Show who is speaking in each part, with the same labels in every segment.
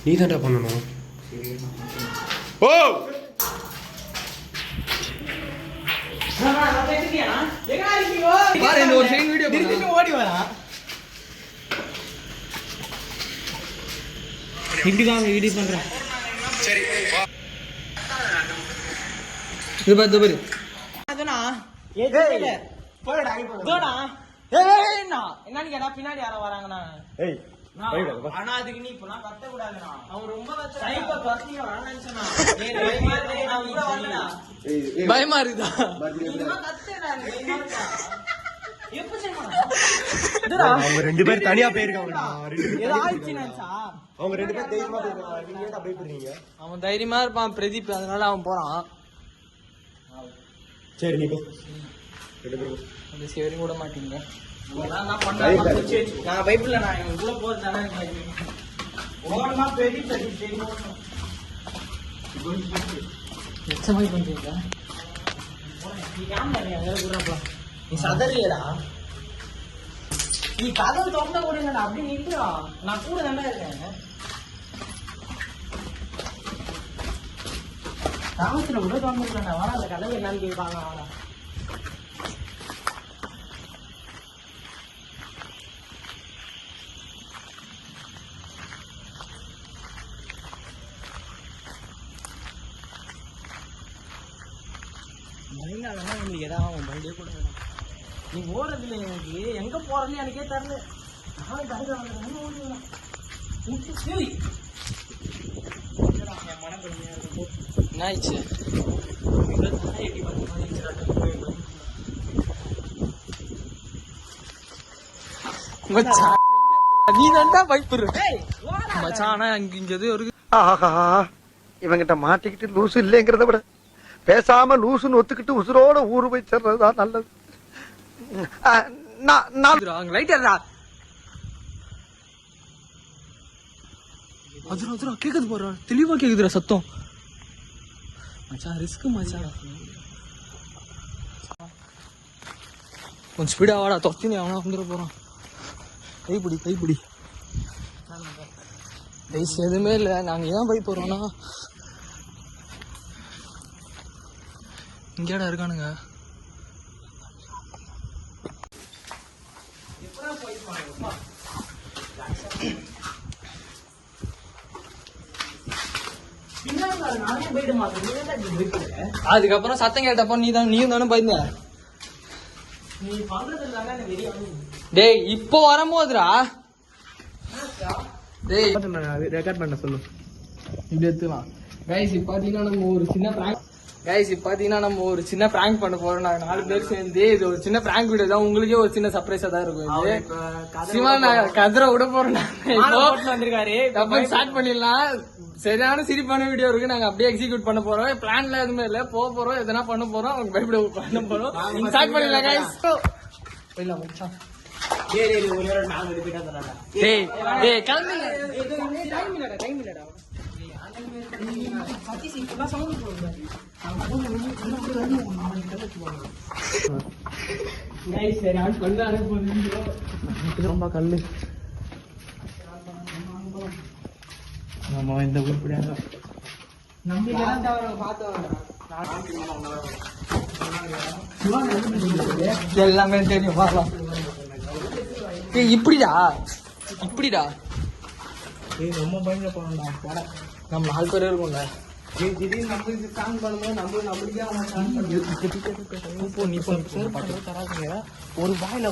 Speaker 1: நீ தான்டா பண்ணணும். ஓ
Speaker 2: ஓடி வரா இப்படிதான் வீடியோ பண்றேன். சரி இது பாரு பாரு அதுனா என்னன்னு கேட்டா பின்னாடி யாரோ வராங்கண்ணா. ஆனா அதுக்கு நீ இப்ப கத்த கூடாதுண்ணா. அவன் ரொம்ப பயமா இருக்குதா?
Speaker 1: அவங்க 2 பேரும் தனியா போயிருக்காங்க. அவங்க 2 பேரும் தைரியமா போயிருக்காங்க.
Speaker 2: அவன் தைரியமா இருப்பான் பிரதீப், அதனால அவன் போறான்.
Speaker 1: சரி நீ போ.
Speaker 2: அந்த சேவரி கூட மாட்டீங்க. நான் பைபிள்ல நான் உள்ள போறதானே ஓடமா பெரிய எச்சமாய் பண்றீங்க. நீ சதறியடா, நீ கதவு தொண்ட கூடங்கடா. அப்படி நின்றுடா, நான் கூட தானே இருக்கேன். தாமத்துல கூட தோணுடா. வாடா அந்த கதவு என்னன்னு கேட்பாங்க. வாடா பயங்கரமா உங்களுக்கு ஏதாவது பயந்தே கூட வேணும். நீ ஓடுறதுல எனக்கு எங்க போறது எனக்கே தெரியல. நானும் கருத ஓடுவேன். என்ன ஆயிடுச்சு? நீ தான்டா பயப்படுற மச்சான். ஆனா இங்க ஒரு
Speaker 3: இவங்கிட்ட மாட்டிக்கிட்டு லூசு இல்லைங்கிறத விட பேசாம லூசுன்னு ஒத்துக்கிட்டு உசுரோட ஊரு போய் சேர்றதுதான் நல்லது.
Speaker 2: கேக்குது போற தெளிவா கேக்குதுடா சத்தம். மச்சான் ரிஸ்க் மச்சான். கொஞ்சம் ஸ்பீடா வாடா, தொத்தினி அவனா வந்துட போறான். கைப்பிடி கைப்பிடி ரைஸ் எதுவுமே இல்லை. நாங்க ஏன் போய் போறோம்னா இங்கேடா இருக்கானுங்க. அதுக்கப்புறம் சத்தம் கேட்டப்போ நீயும் தானே போயிருந்த. டேய் இப்போ வரும்போதுடா டேய் ரெக்கார்ட் பண்ண சொல்லு. இப்படி எடுத்துக்கலாம். கைஸ் இப்போ பாத்தீங்கன்னா நம்ம ஒரு சின்ன பிராங்க் பண்ண போறோம். நாங்க 4 பேர் சேர்ந்து. இது ஒரு சின்ன பிராங்க் வீடியோ தான். உங்களுக்கே ஒரு சின்ன சர்ப்ரைஸா தான் இருக்கும். இது சிவன் கதிரை விட போறோம். வந்திருக்காரு ஸ்டார்ட் பண்ணிடலாம். சரியான சிரிப்பான வீடியோ இருக்கு. நாங்க அப்படியே எக்ஸிக்யூட் பண்ண போறோம். பிளான்ல எதுவுமே இல்ல, போக போறோம், எதனா பண்ண போறோம். அவங்க பயப்பட பண்ண போறோம். ஸ்டார்ட் பண்ணிடலாம் கைஸ். ரொம்ப கல்லு நம்ம இந்த உருப்படியாக எல்லாமே தெரியும். பார்க்கலாம். இப்படிடா ரொம்ப பயங்கர போனோம்டா. நம்ம 4 பேர் இருக்கும்ல. திடீர்னு நம்மளுக்கு ஸ்டாங் பண்ணும்போது நம்மளுக்கே அவங்க ஸ்டாங் பண்ணி நீ தராதுங்க. ஒரு வாயில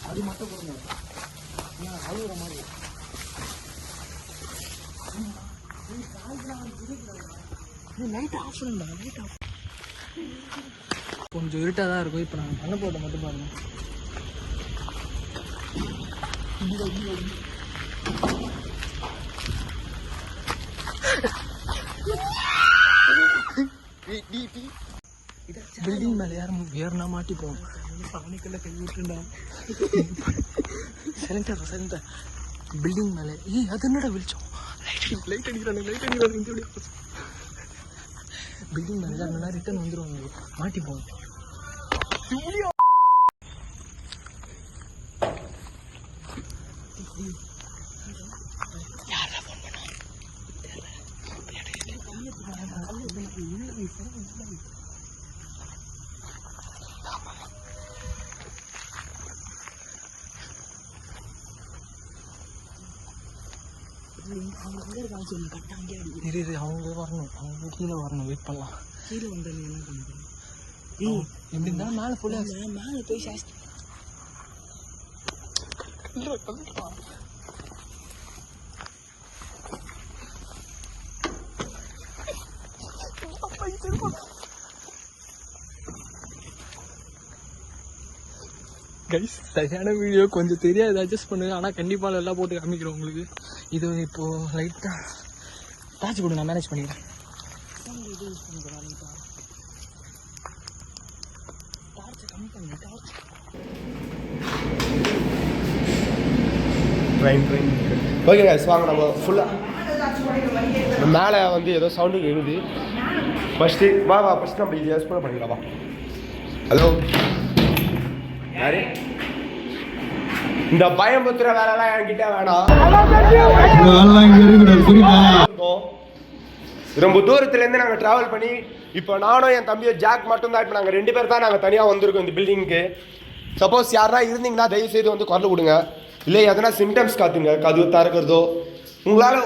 Speaker 2: அது மட்டும் கொடுங்க. அழுகுற மாதிரி லைட் ஆஃப் பண்ணுங்க. லைட் ஆஃப் கொஞ்சம் இருட்டாக தான் இருக்கும். இப்போ நாங்கள் பண்ண போட்ட மட்டும் பாருங்க. பில்டிங் மேலே ஏறினா மாட்டிப்போம். பானிக்கல்ல கை விட்டுண்டா. சைலண்டா பில்டிங் மேலே. அது என்னடா வெளிச்சம்? லைட் அடிக்கிறாங்க. பில்டிங் மேலே ஏறினா ரிட்டர்ன் வந்துடுவாங்க. மாட்டிப்போம். யாரா அவங்க வரணும், அவங்க கீழே வரணும், வெயிட் பண்ணலாம். கீழே வந்து என்ன பண்ணுறேன் எப்படி இருந்தாலும் மேலே ஃபுல்லாக மேலே போய் சாஸ்தி கைஸ் சரியான வீடியோ கொஞ்சம் தெரியாது, அட்ஜஸ்ட் பண்ணுங்க. ஆனால் கண்டிப்பாக எல்லாம் போட்டு காமிக்கிறோம் உங்களுக்கு. இது இப்போது லைட்டாக டார்ச் போட்டு நான் மேனேஜ் பண்ணிக்கிறேன். டார்ச் கம்மி பண்ணுங்க. டார்ச்
Speaker 1: ஓகே கைஸ், வாங்க நம்ம ஃபுல்லாக மேலே வந்து ஏதோ சவுண்டு எழுது. ஃபஸ்ட்டு வா ஃபஸ்ட் நம்ம இது எக்ஸ்ப்ளோர் பண்ணிக்கலாம். வா. ஹலோ, யாரு இந்த பயம்புத்துற வேலைலாம் என்கிட்ட வேணாம். ரொம்ப தூரத்துலேருந்து நாங்கள் ட்ராவல் பண்ணி இப்போ நானும் என் தம்பியை ஜாக் மட்டும்தான். இப்போ நாங்கள் 2 பேர் தான் நாங்கள் தனியாக வந்திருக்கோம் இந்த பில்டிங்க்கு. சப்போஸ் யாரா இருந்தீங்கன்னா தயவுசெய்து வந்து குரல் கொடுங்க. இல்லை எதனா சிம்டம்ஸ் காத்துங்க, கதவு திறக்கிறதோ.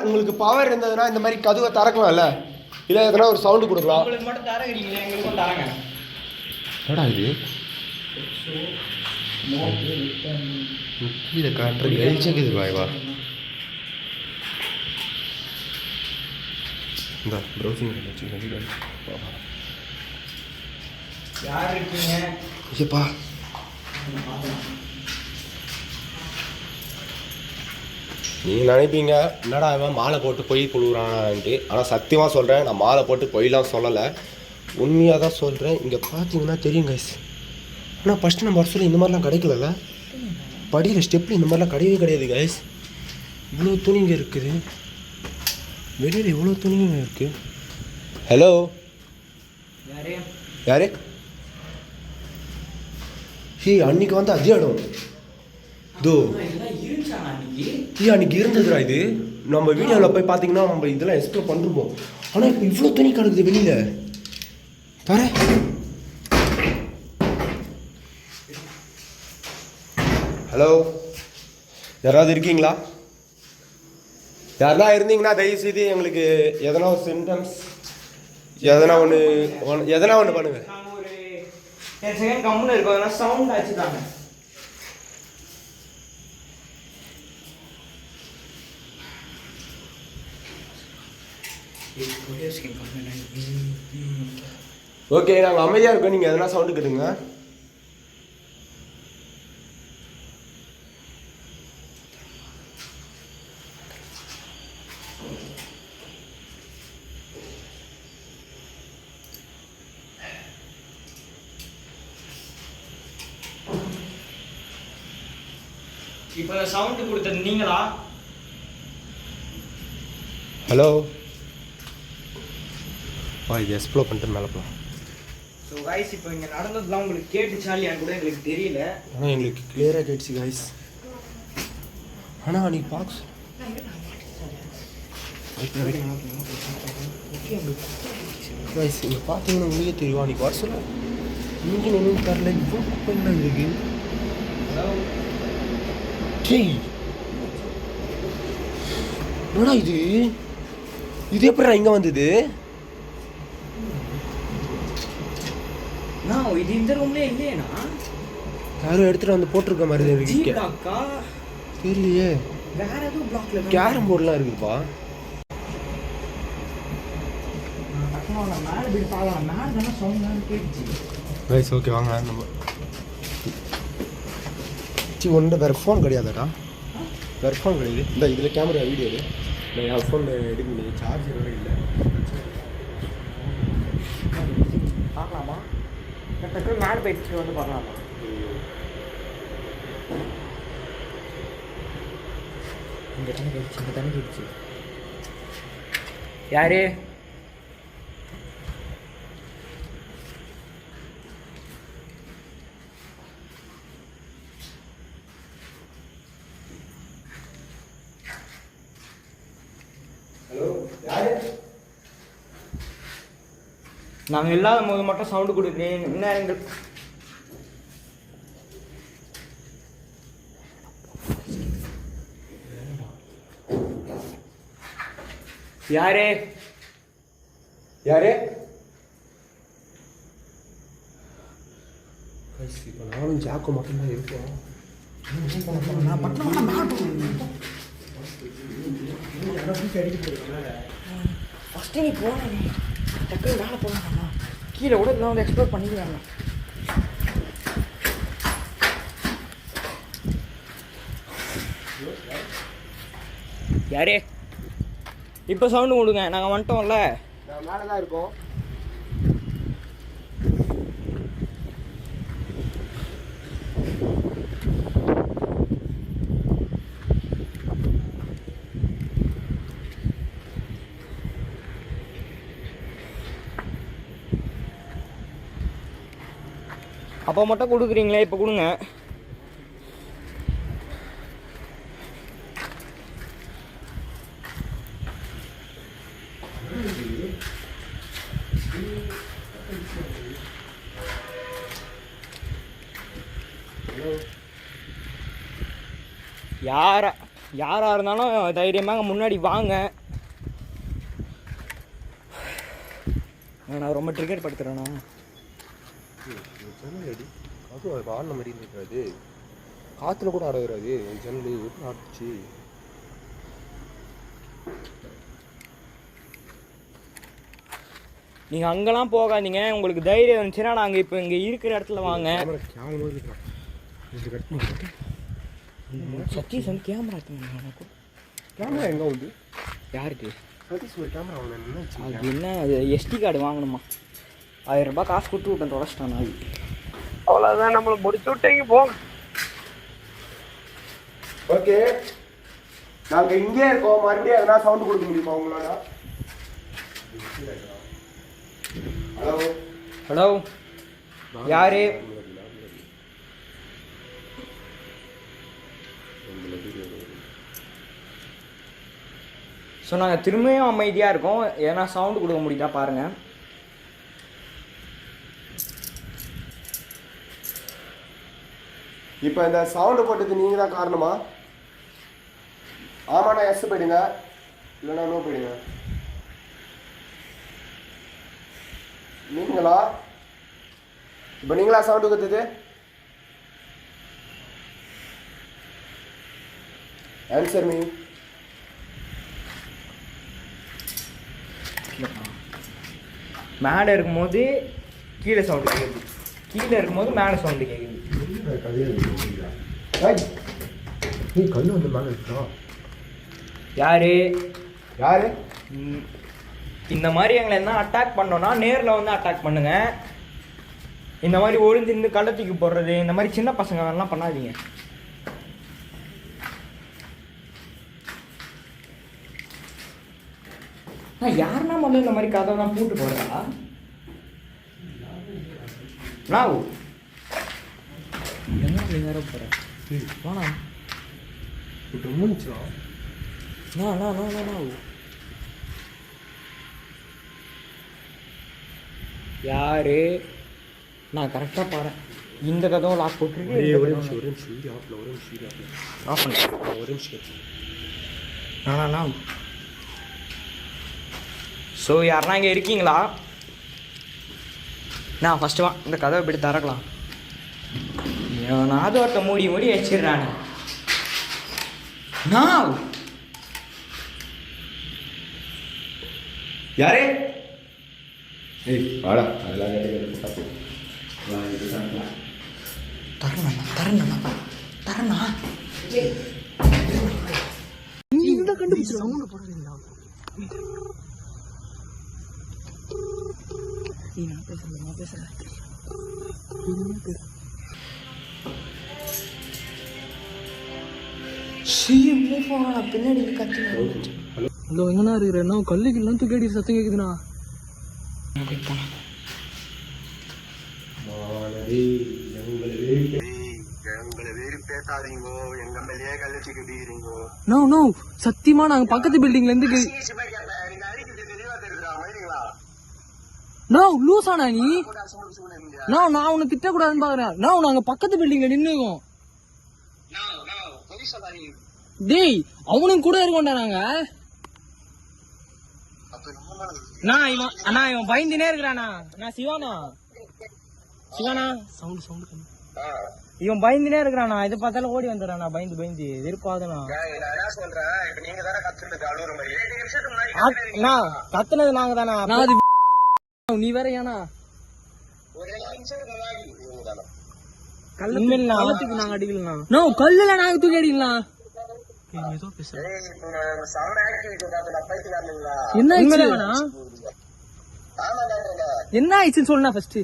Speaker 1: உங்களுக்கு பவர் இருந்ததுன்னா இந்த மாதிரி கதவை திறக்கலாம்ல, இல்லை எதனா ஒரு சவுண்டு கொடுக்கலாம். என்னடா இது கீழே காட்டுற எழுச்சக்குது பாய்வா. இந்த ப்ரௌசிங்
Speaker 2: யார் இருக்கீங்க?
Speaker 1: ஐயப்பா, நீங்கள் நினைப்பீங்க என்னடா அவன் மாலை போட்டு பொய் கொடுக்குறான்ட்டு. ஆனால் சத்தியமாக சொல்கிறேன், நான் மாலை போட்டு பொய்லாம் சொல்லலை, உண்மையாக தான் சொல்கிறேன். இங்கே பார்த்தீங்கன்னா தெரியும் கைஸ். ஆனால் ஃபஸ்ட்டு நம்ம வருஷத்தில் இந்த மாதிரிலாம் கிடைக்கல. படியில் ஸ்டெப்பில் இந்த மாதிரிலாம் கிடையவே கிடையாது கைஸ். இவ்வளோ துணிங்க இருக்குது, வெளியில் இவ்வளோ துணிங்க இருக்குது. ஹலோ, யாரு? அன்னைக்கு வந்து அதே இடம் இதோ அன்னைக்கு இருந்ததுடா. இது நம்ம வீடியோவில் போய் பார்த்தீங்கன்னா நம்ம இதெல்லாம் எக்ஸ்ப்ளோர் பண்ணிருப்போம். ஆனால் இப்போ இவ்வளோ துணி கிடக்குது வெளியில். பாரு, ஹலோ, யாராவது இருக்கீங்களா? யாருன்னா இருந்தீங்கன்னா தயவுசெய்து எங்களுக்கு எதனா ஒரு சிம்டம்ஸ் எதனா ஒன்று பண்ணுங்க.
Speaker 2: ஒரு 10 செகண்ட் கம்முன்னு இருக்கும், சவுண்ட் ஆச்சு தாங்க.
Speaker 1: ஓகே, நாங்கள் அமைதியாக இருக்கோம், நீங்கள் எதனா சவுண்டு கேட்டுங்க.
Speaker 2: இப்போ சவுண்ட் கொடுத்தது நீங்களா?
Speaker 1: ஹலோ, இது எக்ஸ்ப்ளோர் பண்ணிட்டு மேலே போகலாம்.
Speaker 2: ஸோ கைஸ், இப்போ இங்கே நடந்ததுலாம் உங்களுக்கு கேட்டுச்சா இல்லையான்னு கூட எங்களுக்கு தெரியல.
Speaker 1: ஆனால் எங்களுக்கு கிளியராக கேட்டுச்சு கைஸ். ஆனால் அன்றைக்கி பாக்ஸ் கைஸ் இங்கே பார்த்தீங்கன்னா உங்களுக்கே தெரியும். அன்றைக்கி வருஷம் இங்கே ஒன்றும் தரல, இவ்வளோ குப்பைலாம் இருக்கு. என்னடா இது எப்படி இங்கே வந்தது?
Speaker 2: இது இந்த ரூம்ல இல்லையா?
Speaker 1: யாரும் எடுத்துட்டு வந்து போட்டிருக்க மாதிரி இருக்கு. தெரியலையே,
Speaker 2: வேற ஏதோ பிளாக்ல
Speaker 1: கேரம் போர்டுலாம் இருக்குப்பா.
Speaker 2: மேலே போய் பார்க்கலாம். மேலே தானே சவுண்ட் கேட்டுச்சு.
Speaker 1: கைஸ் ஓகே, வாங்க நம்ம ஒன்று வேறு ஃபோன் கிடையாதுடா. வேறு ஃபோன் கிடையாது. இந்த இதில் கேமரா வீடியோ நான் என் ஃபோனில் எடுக்க முடியாது, சார்ஜரோட இல்லை.
Speaker 2: பார்க்கலாமா? டக்குனு மேலே போயிட்டு வந்து பார்க்கலாமா? இங்கே தண்ணி போயிடுச்சு, இங்கே தண்ணி போயிடுச்சு. யாரு? நாங்கள் இல்லாத போது மட்டும் சவுண்டு கொடுக்குறேன். என்ன எங்கள் யாரு
Speaker 1: யாரு இப்போ நானும் ஜாக்கோ மட்டும்தான் இருக்கோம்.
Speaker 2: நான் பட்டம் ஃபஸ்ட்டு நீ போனே டக்குனு மேலே போகலாம், கீழே கூட இதெல்லாம் வந்து எக்ஸ்ப்ளோர் பண்ணிக்கிறாங்க. யாரே இப்போ சவுண்டு கொடுங்க, நாங்கள் வந்துட்டோம்ல.
Speaker 1: நான் மேலே தான் இருக்கோம்.
Speaker 2: அப்போ மட்டும் கொடுக்குறீங்களே, இப்போ கொடுங்க. யாரா இருந்தாலும் தைரியமாக முன்னாடி வாங்க. நான் ரொம்ப ட்ரிகர் படுத்துறேண்ணா.
Speaker 1: அதுவும் ஆடின மாதிரி இருக்காது, காற்றுல கூட ஆடுறாது. என் ஜன்னல் எப்படி ஆடுச்சு?
Speaker 2: நீங்கள் அங்கெல்லாம் போகாதீங்க, உங்களுக்கு தைரியம் இருந்துச்சுன்னா நாங்கள் இப்போ இங்கே இருக்கிற இடத்துல வாங்க. சத்தீஷ் வந்து கேமரா
Speaker 1: கேமரா எங்கே வந்து
Speaker 2: யாருக்கு?
Speaker 1: சதீஷ் ஒரு கேமரா வாங்கினா
Speaker 2: அது என்ன, அது எஸ்டி கார்டு வாங்கணுமா? 1000 ரூபாய் காசு கொடுத்து விட்டேன், தொலைச்சிட்டான் நாய்.
Speaker 3: அவ்வளவுதான், நம்மளை முடிச்சு விட்டீங்க போங்க.
Speaker 1: ஓகே, நாங்கள் இங்கே இருக்கோம். மறுபடியும் எதனா சவுண்டு கொடுக்க முடியுமா உங்களால? ஹலோ
Speaker 2: ஹலோ, யாரு? ஸோ நாங்கள் திரும்பியும் அமைதியாக இருக்கோம், ஏன்னா சவுண்டு கொடுக்க முடியுதா பாருங்கள்.
Speaker 1: இப்போ இந்த சவுண்டு போட்டது நீங்கள் தான் காரணமா? ஆமாண்ணா, எஸ் போயிடுங்க, இல்லைண்ணா நோ போயிடுங்க. நீங்களா? இப்போ நீங்களா சவுண்டு கொடுத்தது? Answer me.
Speaker 2: மேலே இருக்கும்போது கீழே சவுண்டு கேட்குது, கீழே இருக்கும்போது மேலே சவுண்டு கேட்குது.
Speaker 1: நீ கண்ணு வந்து மேலே இருக்கா?
Speaker 2: யாரு
Speaker 1: யாரு?
Speaker 2: இந்த மாதிரி எங்களை என்ன அட்டாக் பண்ணோன்னா நேரில் வந்து அட்டாக் பண்ணுங்க. இந்த மாதிரி ஒளிஞ்சிருந்து கள்ளத்துக்கு போடுறது, இந்த மாதிரி சின்ன பசங்க எல்லாம் பண்ணாதீங்க. யாருன்னா முதல்ல இந்த மாதிரி கதை தான் பூட்டு போடுறா? நான் என்ன நீ வேற போகிறேன் வாணா யாரு? நான் கரெக்டாக பாரு, இந்த கதவை லாக் போட்டுருக்கு. ஆஃப் பண்ணி நானா? ஸோ யாருன்னா இங்கே இருக்கீங்களா? நான் ஃபஸ்ட்டு வா, இந்த கதவை இப்படி திறக்கலாம். நான் ஒருத்த மூடி வச்சிடுறானே. நான்
Speaker 1: யாரே? ஏய் வாடா, அதெல்லாம்
Speaker 2: தரணா இந்த கண்டுபிடிச்சு சவுண்ட் போடுறீங்களா? நான் பேசுறேன் பின்னாடி கத்து. ஹலோ, எங்கண்ணா இருக்கிறேன்னா கல்லுக்கு எல்லாம் தூக்கி சத்தம் கேக்குதுண்ணா. சத்தியமா நாங்க பக்கத்து பில்டிங்ல இருந்து லூசானா நீ? நான் உன்னை திட்ட கூடாதுன்னு பாக்குறேன். நாங்க பக்கத்து பில்டிங்ல நின்னுக்கோம். டேய், அவனும் கூட இருக்கோம்டா நாங்க. இவன் பயந்துனே இருக்கிறானா? நான் சிவானா சவுண்ட் இவன் பயந்துனே இருக்கிறானா? இதை பார்த்தாலும் ஓடி வந்துடுறானா பயந்து வெறுப்பாதனா? கத்துனது நாங்க தானா? நீ வேற ஏனா நாங்க அடிக்கலாம் கல்லுல நாங்க தூக்கி அடிக்கலாம். என்ன ஆயிடுச்சுன்னு சொன்னா ஃபர்ஸ்ட்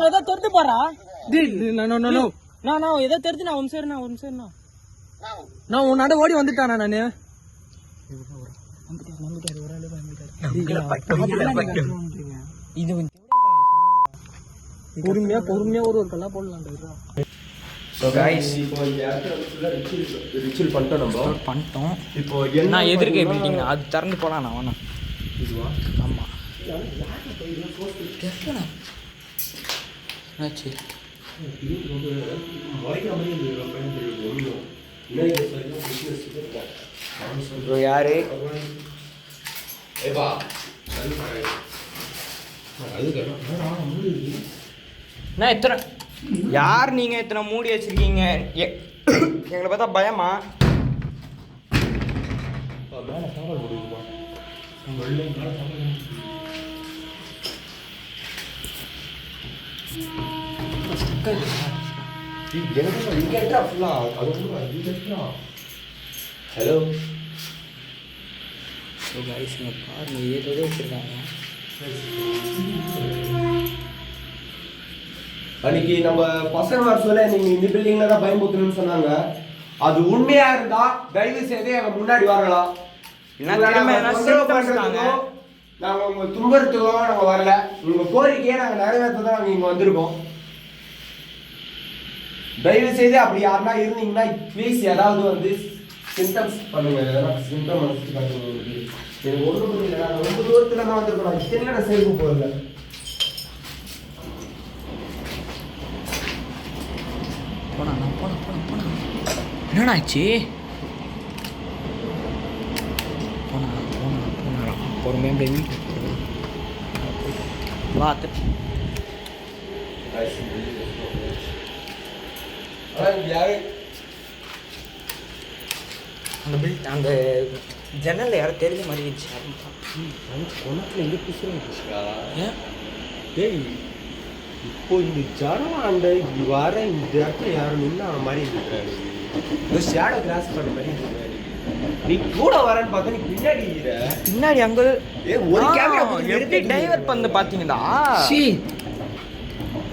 Speaker 2: ஏதோ தெரிஞ்சு போறா ஏதோ தெரிஞ்சு நான் நான் உன்னாட ஓடி வந்துட்டானா நானு இது பொறுமையா ஒரு கல்லா போடலாம். பண்ணிட்டோம். இப்போ நான் எதிர்க்க எப்படிங்க அது திறந்து போலாம். நான் வேணாம் இதுவா? ஆமா யாரு எத்தனை யார் நீங்க எத்தனை மூடி வச்சிருக்கீங்க? எங்களை பார்த்தா பயமா?
Speaker 1: ஹலோ
Speaker 2: பாருங்க ஏதோ வச்சிருக்காங்க.
Speaker 1: அன்னைக்கு நம்ம பசங்க வர சொல்ல நீங்க இந்த பில்டிங்ல தான் பயமுறுத்தணும்னு சொன்னாங்க. அது உண்மையா இருந்தா தயவு செய்து எங்க முன்னாடி வரலாம். நாங்க உங்க துன்புறுத்துக்கோ நாங்க வரல. உங்க கோரிக்கையை நாங்க நிறைவேற்ற தான் நாங்க இங்க வந்திருக்கோம். தயவு செய்து அப்படி யாருன்னா இருந்தீங்கன்னா ப்ளீஸ் ஏதாவது வந்து சிம்டம்ஸ் பண்ணுங்க. சிம்டம் பண்ணுங்க. எனக்கு ஒன்றும் புரியல. நாங்கள் ரொம்ப தூரத்துல தான் வந்திருக்கோம். இத்தனை நான் சேர்க்க போகல.
Speaker 2: போனா என்னடாச்சு? போனா பொறுமையா வீட்டுக்கு பார்த்து அந்த ஜன்னல்ல யாரும் தெரிஞ்ச மாதிரி இருந்துச்சு.
Speaker 1: உனக்குல எங்க பேசுறா? டேய் இப்போ இந்த ஜனவாண்ட வர இந்த இடத்துல யாரும் நின்று மாதிரி இருக்கிறாரு. இந்த ஷேடோ கிராஸ் பண்ண மாதிரி இருக்கிறாரு. நீ கூட வரன்னு பார்த்தா நீ பின்னாடி
Speaker 2: அங்க
Speaker 1: ஒரு கேமரா
Speaker 2: எப்படி டைவர்ட் பண்ண பாத்தீங்களா?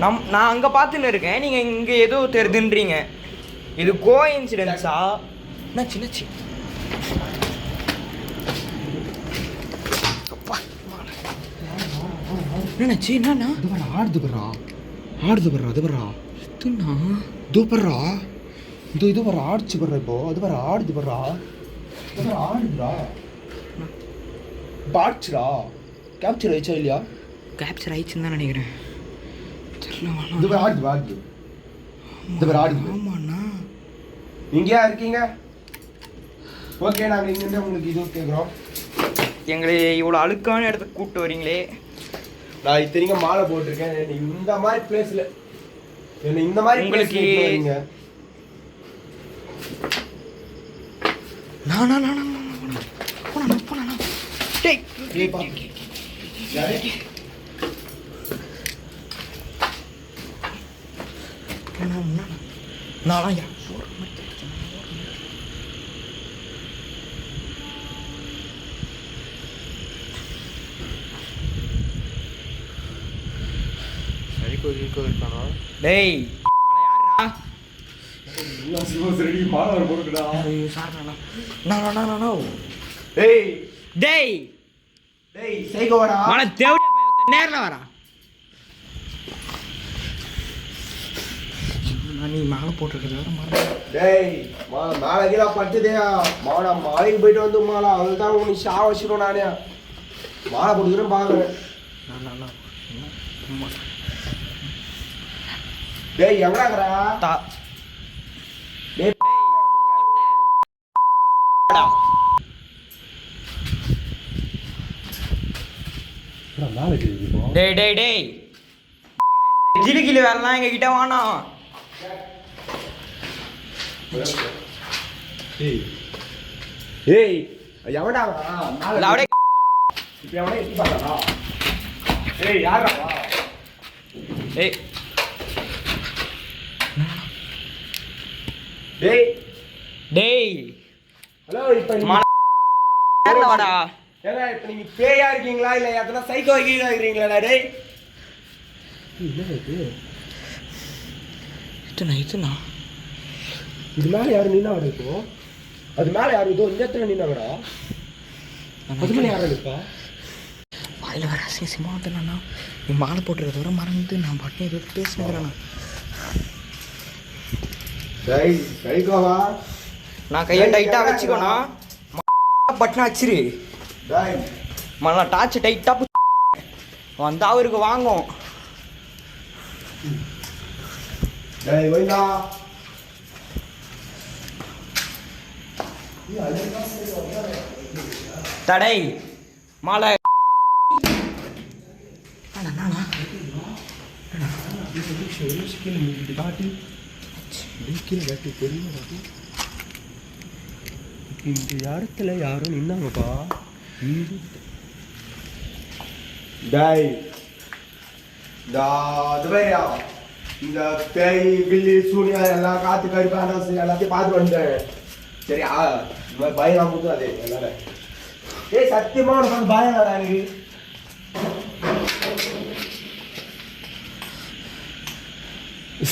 Speaker 2: நான் அங்க பாத்துன்னு இருக்கேன், நீங்க இங்க ஏதோ தெரிதுன்றீங்க. இது கோ இன்சிடென்ஸா? நான் சின்னச்சி என்னச்சி என்னன்னா
Speaker 1: ஆடுது பர்றா அது பர்றா தூப்பர்றா இது வர ஆடிச்சு பர்றா. இப்போ அது வர ஆடுது பர்றா ஆடுதுடா பாட்சுடா. கேப்சர் ஆயிடுச்சா இல்லையா?
Speaker 2: கேப்சர் ஆயிடுச்சுன்னு தான் நினைக்கிறேன்.
Speaker 1: இது வர ஆடுது இது வர ஆடுது.
Speaker 2: ஆமாண்ணா
Speaker 1: இங்கேயா இருக்கீங்க? ஓகே நாங்கள் இங்கேருந்து உங்களுக்கு இது கேட்குறோம்.
Speaker 2: எங்களை இவ்வளோ அழுக்கான இடத்துக்கு கூப்பிட்டு வரீங்களே.
Speaker 1: நான் இத்தனைக்கும் மாலை போட்டிருக்கேன். இந்த மாதிரி பிளேஸ்ல என்ன இந்த மாதிரி
Speaker 2: உங்களுக்கு டேய் நேரில் வரா. நீ மாலை போட்டுருக்கிறது
Speaker 1: மேலே கீழே பட்டுதே மாலைக்கு போயிட்டு வந்து மாலா அதுதான் உனக்கு ஷா வச்சிடும். நானே மாலை போட்டுக்கிறேன் பாக்குறேன். டேய் எங்கடாங்கடா டேய்
Speaker 4: டேய் டேய் டேய் கிளி கிளி வரலாம் எங்க கிட்ட வாணோம்.
Speaker 1: ஏய் எவன்டா அவன்
Speaker 4: அவடே
Speaker 1: இப்ப எவனே எட்டி பார்த்தானா? ஏய் யாரா
Speaker 4: ஏய்
Speaker 1: டேய்
Speaker 4: டேய்
Speaker 1: ஹலோ இப்ப நீ
Speaker 4: நேர்ல வாடா.
Speaker 1: ஏங்க இப்ப நீங்க பேயா இருக்கீங்களா இல்ல எதனா சைக்கோ கீழ இருக்கீங்களா டேய்? என்ன இது?
Speaker 4: இதுனா
Speaker 1: இது மேல யாரு நின்னாங்கடா இப்போ? அது மேல யாரு இதோ இந்த இடத்துல நின்னாங்கடா? அது மேல யாரு நிப்பா?
Speaker 4: வாயில வர அசிங்கமா வந்துனா நீ மாலை போட்டுறத வர மறந்து நான் பாட்டு ஏதோ பேசுறேன்.
Speaker 1: டேய் சைக்கோவா?
Speaker 4: நான் கையை டைட்டா வச்சுக்கணும். பட்டனா வச்சிரு.
Speaker 1: டேய்
Speaker 4: மண்ணா டார்ச் டைட்டா வந்தா அவருக்கு வாங்கும்.
Speaker 1: டேய் வைடா.
Speaker 4: தடை மாலை
Speaker 1: இந்த இடத்துல யாரும் நின்னாங்கப்பா. டேய் துபையா இந்த பேய் பில்லி சூனியா எல்லாம் காத்து கடிப்பான எல்லாத்தையும் பார்த்து வந்துட்டேன். சரியா இந்த மாதிரி பயம் கொடுத்து அதே எல்லாரும். ஏய் சத்தியமா உனக்கு பயம் வேடா எனக்கு.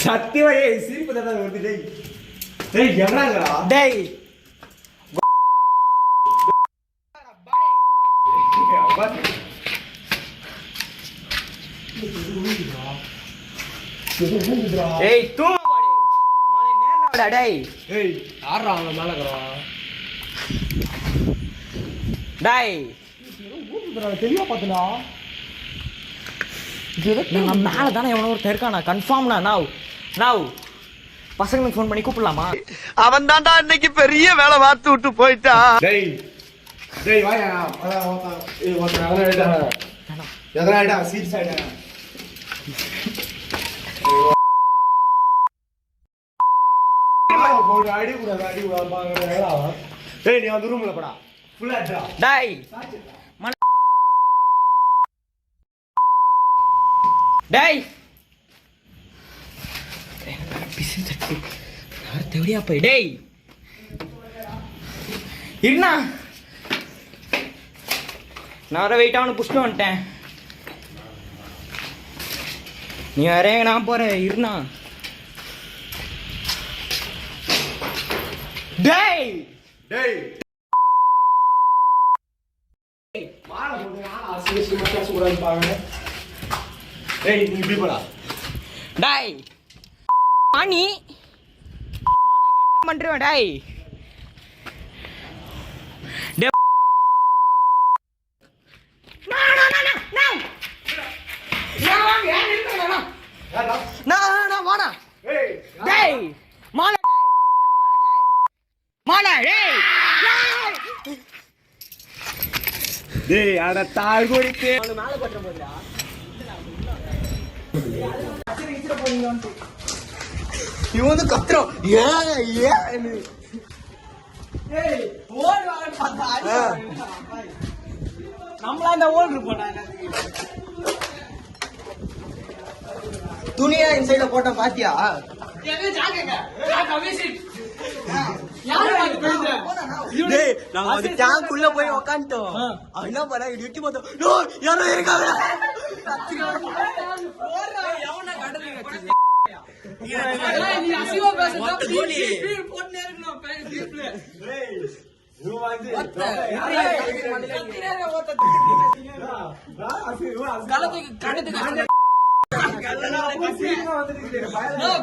Speaker 1: சத்தியமா ஏய் சிரிப்பு தான் வருது. டேய் டேய் எங்கடா?
Speaker 4: டேய் ஏய் தூங்க வாடே. மாலை நேர்ல வாடா டேய்.
Speaker 1: ஏய் யாரா அங்க மேல இருக்கறா?
Speaker 4: டேய்
Speaker 1: தெளிவா பாத்தனா?
Speaker 4: நான் மேல தானே எவனோ ஒருத்தர் இருக்கானா கன்ஃபார்ம்னா நாவ் பசங்களுக்கு ஃபோன் பண்ணி கூப்பிடலாமா?
Speaker 3: அவன் தான்டா இன்னைக்கு பெரிய வேலை பார்த்து விட்டு போயிட்டான்.
Speaker 1: டேய் டேய் வாயா ஏய் ஓட்ட அடடா எதனாடா சீட் சைடா போடு அடி கூட பாங்கறடா. டேய் நீ அந்த ரூம்ல போடா ஃபுல்லா அடடா.
Speaker 4: டேய் டேய் பிசி தட்டி யார் தேவடியா போய் டேய் இருண்ணா நான் வர வெயிட் அவனு புஷ்டு வந்துட்டேன். நீ வேற நான் போறேன் இருண்ணா. டேய்
Speaker 1: டேய் மால போடு நான் அசிங்கமா பேசக்கூடாது பாங்க. டேய் நீ இப்படி போடா.
Speaker 4: டேய் பாணி பண்றேன் டேய். வாடா
Speaker 1: ஏய்
Speaker 4: டேய் மாலை மாலை டேய்
Speaker 1: டேய் அட தாய் கோடிக்கு
Speaker 4: மேல பண்ற போறா இவன் கத்துறோம் நம்மளா இந்த ஓல் இருப்போம். துணியா இந்த சைடுல போட்ட பாத்தியா? நாங்க வந்து டேங்க்குள்ள போய் உக்காந்துட்டோம். அவன் என்ன பண்ணா எட்டி பார்த்தோம் யாரோ இருக்காங்க.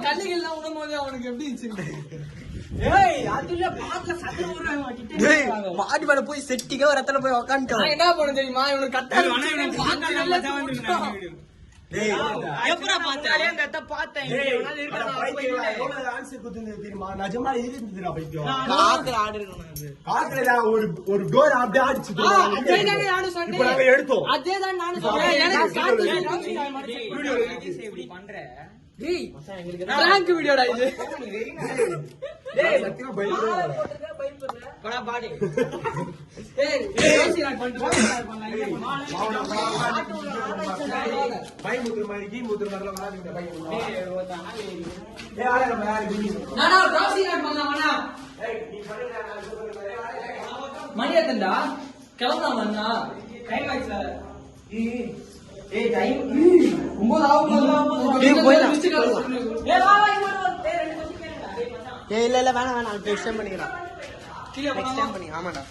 Speaker 4: கல்லுகள் விடும் போது அவனுக்கு எப்படி மாடி மேல போய் செட்டிக்கா ஒரு இடத்துல போய் உக்காந்துட்டோம்.
Speaker 2: நான் என்ன பண்ண தெரியுமா இவனுக்கு கட்டாரு
Speaker 4: எப்படா பார்த்தாலே அந்த இடத்த பார்த்தேன். காத்துல ஆடு இருக்கணும்.
Speaker 1: ஒரு டோர் அப்படியே ஆடிச்சு எடுத்தோம்.
Speaker 2: அதேதான் நானும் சொன்னேன். பிராங்க் வீடியோடா இது. மணி எத்தண்டா கிளம்பலாமா? டைம் ஆயிடுச்சு.
Speaker 4: இல்ல வேணாம் நெக்ஸ்ட் டைம் பண்ணிக்கலாம். நெக்ஸ்ட் டைம் பண்ணி ஆமாடா.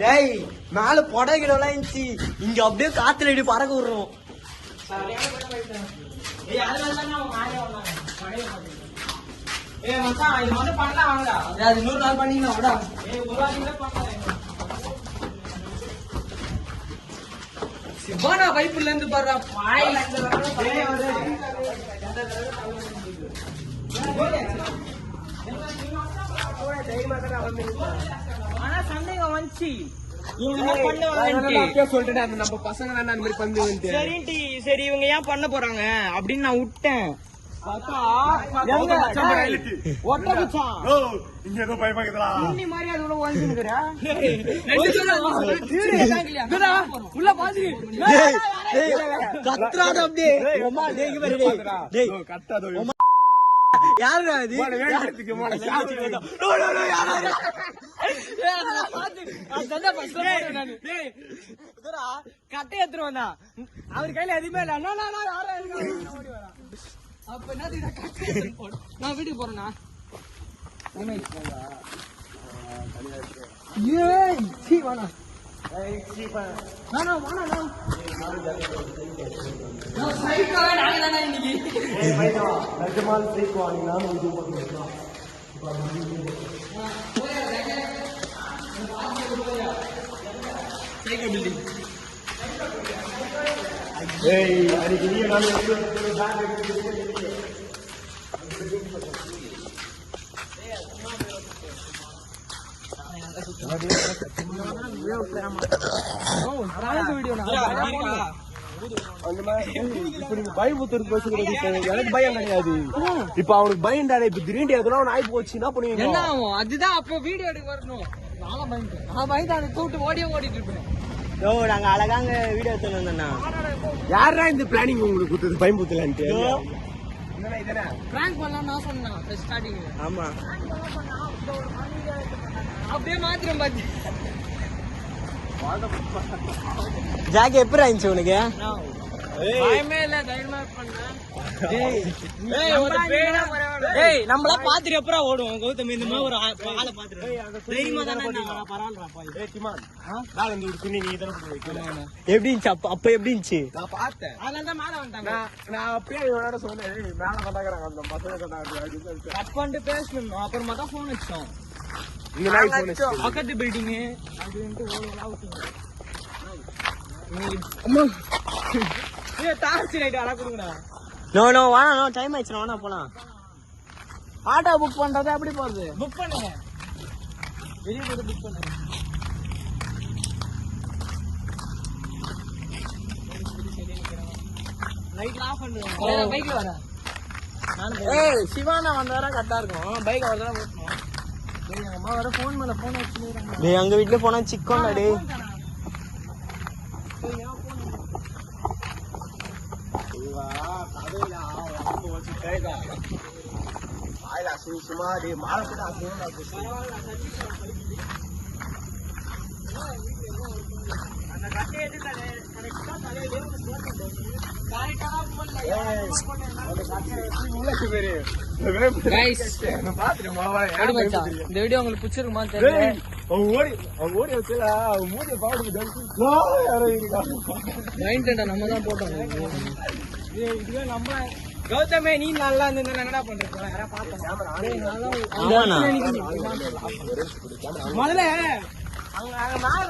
Speaker 4: டேய் மேல புடகிடலாம் இருந்துச்சு, இங்க அப்படியே காத்துல அடி பறக்க விடுறோம்.
Speaker 2: இன்னொரு நாள் பண்ணீங்களா? சிவானா பைப்புல இருந்து பாரு
Speaker 4: ஆனா சந்தேகம் வந்துச்சு
Speaker 2: சொல்லிட்டு நம்ம பசங்க தானே அந்த மாதிரி பண்ணு.
Speaker 4: சரி இவங்க ஏன் பண்ண போறாங்க அப்படின்னு நான் விட்டேன்.
Speaker 2: உள்ள பாத்து
Speaker 4: கத்துறாடு அப்படியே கட்டை எடுத்துருவான். அவர் கையில எதுவுமே இல்ல.
Speaker 2: அப்ப என்ன நான் வீட்டுக்கு போறேன்னா
Speaker 1: எனக்கு பயம் கிடையாது. இப்ப அவனுக்கு பயம் தானே. இப்ப திடீர்னு எதுனா ஆகி போச்சு என்ன பண்ணுவீங்க?
Speaker 2: என்ன ஆகும்? அதுதான் அப்ப வீடியோ எடுக்க வரணும். நான் பயந்து கூப்பிட்டு ஓடிட்டு இருப்பேன்.
Speaker 4: நாங்க அழகாங்க வீடியோ எடுத்துன்னு.
Speaker 1: யாரா இந்த பிளானிங் உங்களுக்கு கொடுத்தது பயம்புத்தலான்ட்டு?
Speaker 2: பிராங்க் பண்ணலாம் நான் சொன்னேன் ஸ்டார்டிங்.
Speaker 4: ஆமா
Speaker 2: அப்படியே மாத்திரம் பாத்து
Speaker 4: ஜாக்கி எப்படி இருந்துச்சு உனக்கு?
Speaker 2: பயமே இல்ல, தைரியமா பண்ணேன்.
Speaker 4: நம்மளா பாத்துட்டு எப்பரா ஓடுவோம் கௌதம்? இந்த மாதிரி ஒரு ஆளை பாத்துட்டு தைரியமா தானே எப்படி இருந்துச்சு? அப்ப எப்படி இருந்துச்சு?
Speaker 1: நான் பார்த்தேன்.
Speaker 2: அதனாலதான் மேல வந்துட்டாங்க.
Speaker 1: நான் அப்பயே இவனோட சொன்னேன், மேல கண்டாக்குறாங்க அந்த பசங்க
Speaker 2: கட் பண்ணிட்டு பேசணும். அப்புறமா தான் போன் வச்சோம்.
Speaker 4: பக்கத்து பில்டிங் நோ வேணா டைம் ஆயிடுச்சு. வேணா போலாம்.
Speaker 2: ஆட்டோ புக் பண்றது எப்படி போறது?
Speaker 4: புக் பண்ணுங்க.
Speaker 2: வெளியே போய் புக் பண்ணுங்க.
Speaker 4: லைட் ஆஃப் பண்ணுங்க.
Speaker 2: பைக்ல வரேன்.
Speaker 4: சிவானா வந்தாரா கரெக்டா இருக்கும். பைக் வரதா ஓட்டணும்.
Speaker 2: எங்க அம்மா வர போன் மேல போன் வச்சுருக்காங்க.
Speaker 4: டேய் அங்க வீட்ல போனா சிக்கன் டேய்.
Speaker 2: இந்த வீடியோ உங்களுக்கு பிடிச்சிருக்குமா தெரியல. நம்ம தான் போட்டோம்.
Speaker 4: இதுவே நம்ம
Speaker 2: கௌதமே நீ நல்லா இருந்தா என்னடா பண்ற யாரா பார்த்தோம் முதல்ல அங்க மேல